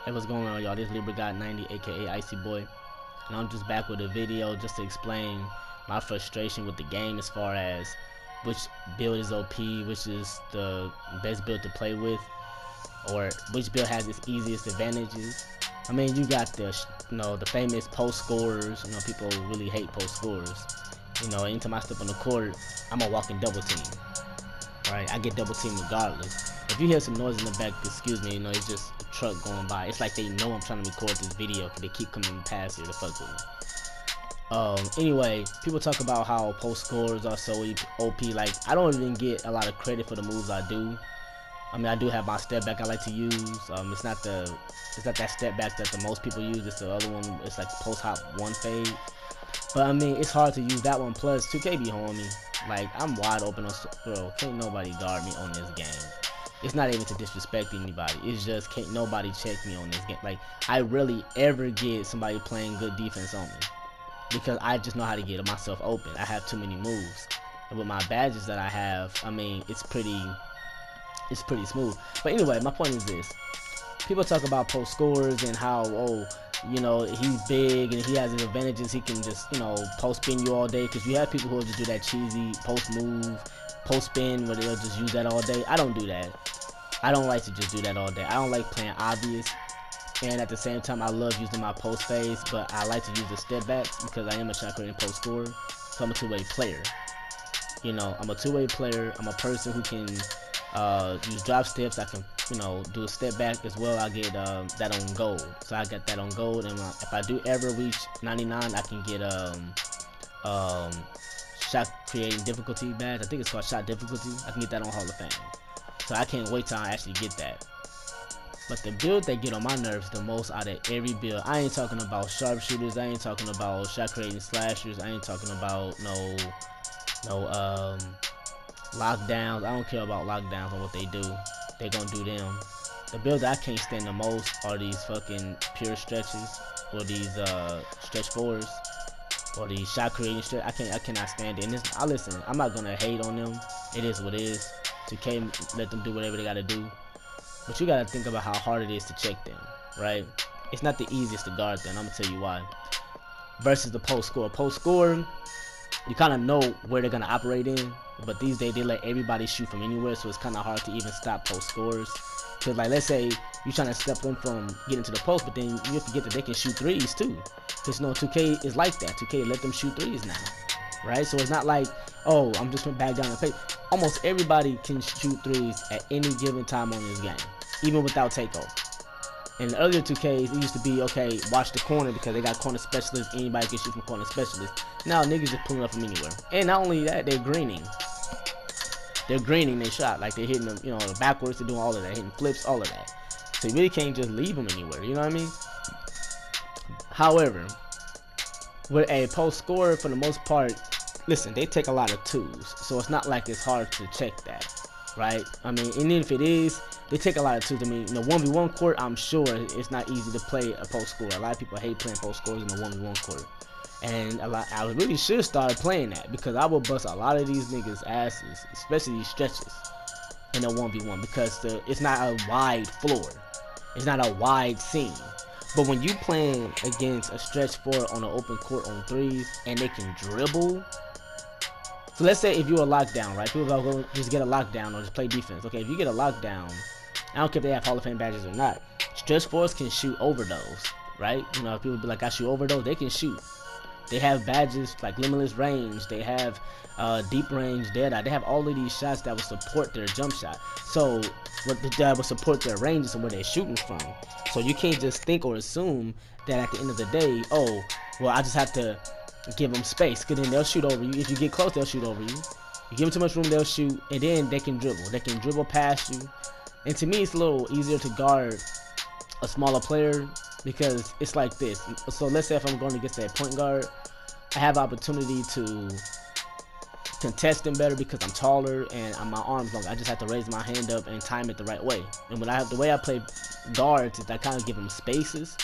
Hey, what's going on, y'all? This Libra God 90, aka Icy Boy, and I'm just back with a video just to explain my frustration with the game as far as which build is OP, which is the best build to play with, or which build has its easiest advantages. I mean, you got the famous post scorers. People really hate post scorers. Anytime I step on the court, I'm a walking double team. Right? I get double teamed regardless. If you hear some noise in the back, excuse me, it's just a truck going by. It's like they know I'm trying to record this video because they keep coming past here to fuck with me. Anyway, people talk about how post scores are so OP. Like, I don't even get a lot of credit for the moves I do. I mean, I do have my step back I like to use. It's not that step back that the most people use. It's the other one. It's like post hop one fade. But I mean, it's hard to use that one. Plus, 2K be on me. Like, I'm wide open on, bro. Can't nobody guard me on this game. It's not even to disrespect anybody. It's just can't nobody check me on this game. Like, I rarely ever get somebody playing good defense on me because I just know how to get myself open. I have too many moves, and with my badges that I have, I mean, it's pretty smooth. But anyway, my point is this: people talk about post scores and how he's big and he has his advantages. He can just post spin you all day, because you have people who will just do that cheesy post move, post spin, where they'll just use that all day. I don't do that. I don't like to just do that all day. I don't like playing obvious, and at the same time I love using my post phase, but I like to use the step backs because I am a shot creating post scorer. So I'm a two-way player. I'm a two-way player. I'm a person who can use drop steps. I can do a step back as well. I get that on gold, so I got that on gold. And if I do ever reach 99, I can get shot creating difficulty badge. I think it's called shot difficulty. I can get that on Hall of Fame, so I can't wait till I actually get that. But the build that get on my nerves the most out of every build, I ain't talking about sharpshooters, I ain't talking about shot creating slashers, I ain't talking about no lockdowns. I don't care about lockdowns and what they do. They gonna do them. The build that I can't stand the most are these fucking pure stretches, or these stretch fours, or these shot creating stretch. I cannot stand it. And listen, I'm not gonna hate on them. It is what it is. 2K, let them do whatever they gotta do. But you gotta think about how hard it is to check them, right? It's not the easiest to guard them. I'm gonna tell you why. Versus the post score. Post score, you kind of know where they're gonna operate in, but these days they let everybody shoot from anywhere, so it's kind of hard to even stop post scores. Cause like, let's say you're trying to step them from getting to the post, but then you forget that they can shoot threes too. Cause 2K is like that. 2K let them shoot threes now, right? So it's not like, oh, I'm just went back down the pace. Almost everybody can shoot threes at any given time on this game, even without takeover. In the earlier 2Ks, it used to be, okay, watch the corner because they got corner specialists. Anybody can shoot from corner specialists. Now niggas just pulling up from anywhere. And not only that, they're greening. They're greening their shot. Like, they're hitting them, backwards. They're doing all of that, hitting flips, all of that. So you really can't just leave them anywhere. You know what I mean? However, with a post scorer, for the most part, listen, they take a lot of twos. So it's not like it's hard to check that, right? I mean, and even if it is, they take a lot of twos. I mean, 1v1 court, I'm sure it's not easy to play a post score. A lot of people hate playing post scores in the 1v1 court. And I really should start playing that, because I will bust a lot of these niggas' asses, especially these stretches, in a 1v1, because it's not a wide floor. It's not a wide scene. But when you playing against a stretch four on an open court on threes, and they can dribble. So let's say if you're a lockdown, right? People go just get a lockdown or just play defense. Okay, if you get a lockdown, I don't care if they have Hall of Fame badges or not. Stretch fours can shoot over those, right? People be like, I shoot over those. They can shoot. They have badges like limitless range. They have deep range, dead eye. They have all of these shots that will support their jump shot. So that will support their ranges and where they're shooting from. So you can't just think or assume that at the end of the day, oh, well, I just have to give them space, because then they'll shoot over you. If you get close, they'll shoot over you. You give them too much room, they'll shoot, and then they can dribble. They can dribble past you. And to me, it's a little easier to guard a smaller player, because it's like this. So let's say if I'm going against a point guard, I have opportunity to contest them better because I'm taller and my arms long. I just have to raise my hand up and time it the right way. And when the way I play guards is I kind of give them spaces.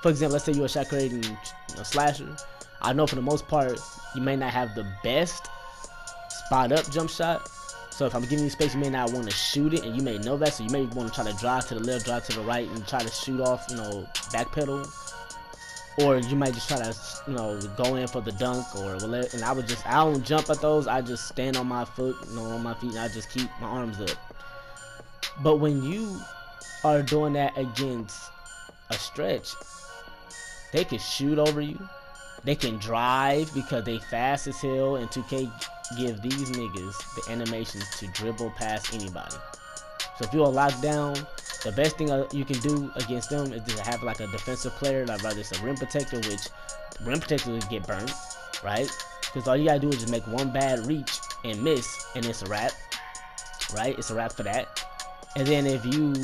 For example, let's say you're a shot creating slasher. I know for the most part you may not have the best spot up jump shot, So if I'm giving you space, you may not want to shoot it, and you may know that, so you may want to try to drive to the left, drive to the right, and try to shoot off, you know, backpedal. Or you might just try to, you know, go in for the dunk or whatever. And I don't jump at those. I just stand on my foot, you know, on my feet, and I just keep my arms up. But when you are doing that against a stretch, they can shoot over you. They can drive because they fast as hell, and 2K give these niggas the animations to dribble past anybody. So if you're locked down, the best thing you can do against them is to have like a defensive player, like whether it's a rim protector, which rim protector would get burned, right? Because all you gotta do is just make one bad reach and miss, and it's a wrap, right? It's a wrap for that. And then if you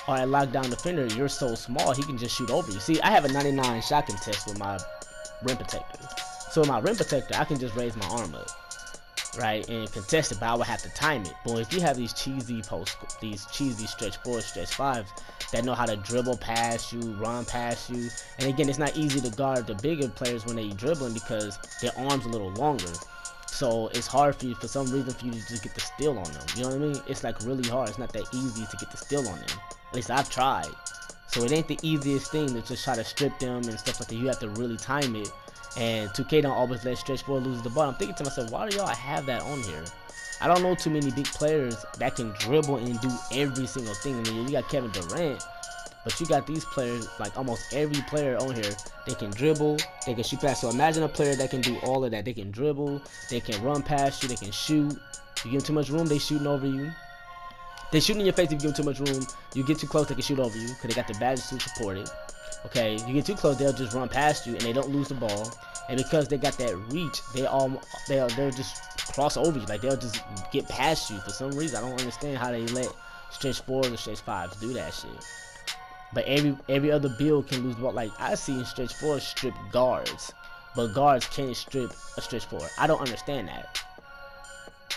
are a lockdown defender, you're so small, he can just shoot over you. See, I have a 99 shot contest with my rim protector. So with my rim protector, I can just raise my arm up, right, and contest it, but I would have to time it. But if you have these cheesy stretch 4s, stretch 5s that know how to dribble past you, run past you, and again, it's not easy to guard the bigger players when they dribbling because their arms a little longer. So it's hard for you, for some reason, for you to just get the steal on them. You know what I mean? It's like really hard. It's not that easy to get the steal on them. At least I've tried. So it ain't the easiest thing to just try to strip them and stuff like that. You have to really time it. And 2K don't always let stretch 4 lose the ball. I'm thinking to myself, why do y'all have that on here? I don't know too many big players that can dribble and do every single thing. I mean, you got Kevin Durant, but you got these players, like almost every player on here, they can dribble, they can shoot past. So imagine a player that can do all of that. They can dribble, they can run past you, they can shoot. You give them too much room, they shooting over you. They shooting in your face if you give them too much room. You get too close, they can shoot over you because they got the badges to support it. Okay, you get too close, they'll just run past you and they don't lose the ball. And because they got that reach, they'll just cross over you. Like they'll just get past you for some reason. I don't understand how they let stretch 4s or stretch 5s do that shit. But every other build can lose the ball. Like I seen stretch 4s strip guards, but guards can't strip a stretch 4. I don't understand that.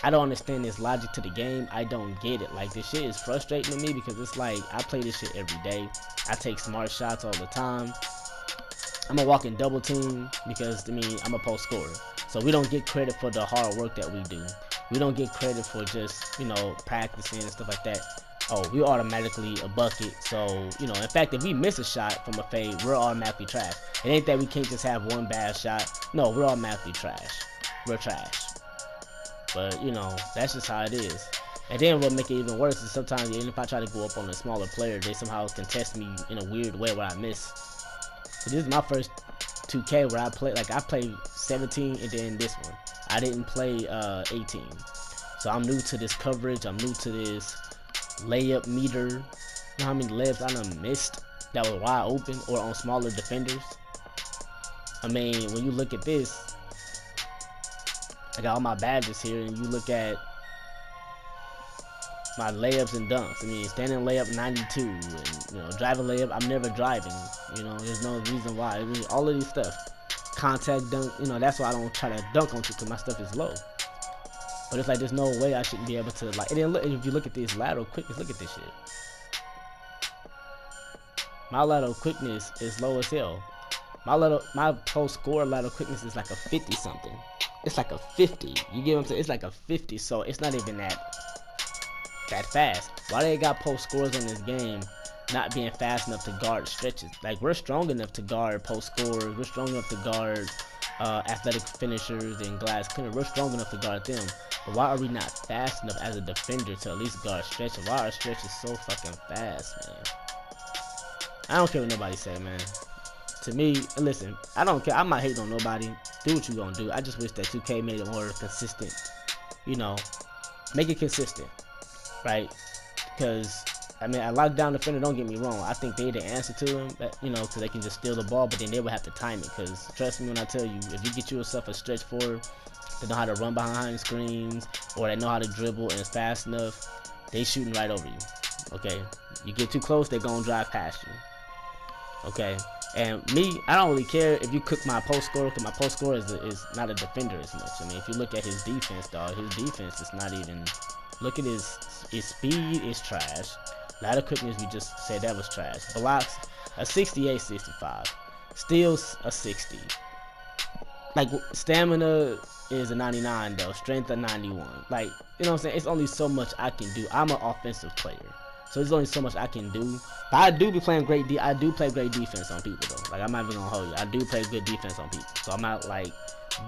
I don't understand this logic to the game. I don't get it. Like this shit is frustrating to me because it's like I play this shit every day. I take smart shots all the time. I'm a walking double team because to me I'm a post scorer. So we don't get credit for the hard work that we do. We don't get credit for just, you know, practicing and stuff like that. Oh, we automatically a bucket. So, you know, in fact, if we miss a shot from a fade, we're automatically trash. It ain't that we can't just have one bad shot. No, we're automatically trash. We're trash. But, you know, that's just how it is. And then what make it even worse is sometimes even if I try to go up on a smaller player, they somehow contest me in a weird way where I miss. So this is my first 2K where I played 17 and then this one. I didn't play 18. So I'm new to this coverage. I'm new to this layup meter. You know how many layups I done missed that were wide open or on smaller defenders? I mean, when you look at this, I got all my badges here, and you look at my layups and dunks. I mean, standing layup 92, and you know, driving layup, I'm never driving. You know, there's no reason why. I mean, all of these stuff, contact dunk. You know, that's why I don't try to dunk on you because my stuff is low. But it's like there's no way I shouldn't be able to like. And then look, if you look at this lateral quickness, look at this shit. My lateral quickness is low as hell. My post score lateral quickness is like a 50 something. It's like a 50. You get what I'm saying? It's like a 50, so it's not even that fast. Why they got post scores on this game not being fast enough to guard stretches? Like we're strong enough to guard post scores. We're strong enough to guard athletic finishers and glass cleaners. We're strong enough to guard them. But why are we not fast enough as a defender to at least guard stretches? Why are stretches so fucking fast, man? I don't care what nobody say, man. To me, listen, I don't care. I'm not hating on nobody. Do what you gonna do. I just wish that 2K made it more consistent. You know, make it consistent, right? Because I mean, a lockdown defender, don't get me wrong, I think they the answer to him. But, you know, because they can just steal the ball, but then they would have to time it. Because trust me when I tell you, if you get yourself a stretch 4 that know how to run behind screens or that know how to dribble and is fast enough, they shooting right over you. Okay, you get too close, they're gonna drive past you. Okay. And me, I don't really care if you cook my post scorer, because my post scorer is not a defender as much. I mean, if you look at his defense, dog, his defense is not even. Look at his speed is trash. Lateral quickness, we just said that was trash. Blocks, a 68, 65. Steals, a 60. like stamina is a 99 though, strength a 91. Like, you know what I'm saying? It's only so much I can do. I'm an offensive player, so there's only so much I can do. But I do be playing great. I do play great defense on people though. Like, I'm not even gonna hold you. I do play good defense on people, so I'm not like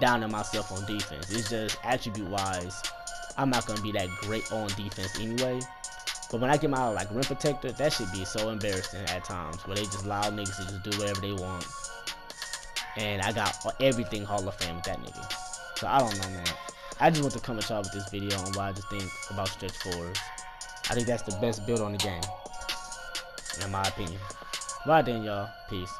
downing myself on defense. It's just attribute wise, I'm not gonna be that great on defense anyway. But when I get my like rim protector, that should be so embarrassing at times where they just allow niggas to just do whatever they want. And I got everything Hall of Fame with that nigga. So I don't know, man. I just want to come at y'all with this video on what I just think about stretch fours. I think that's the best build on the game, in my opinion. Right then, y'all. Peace.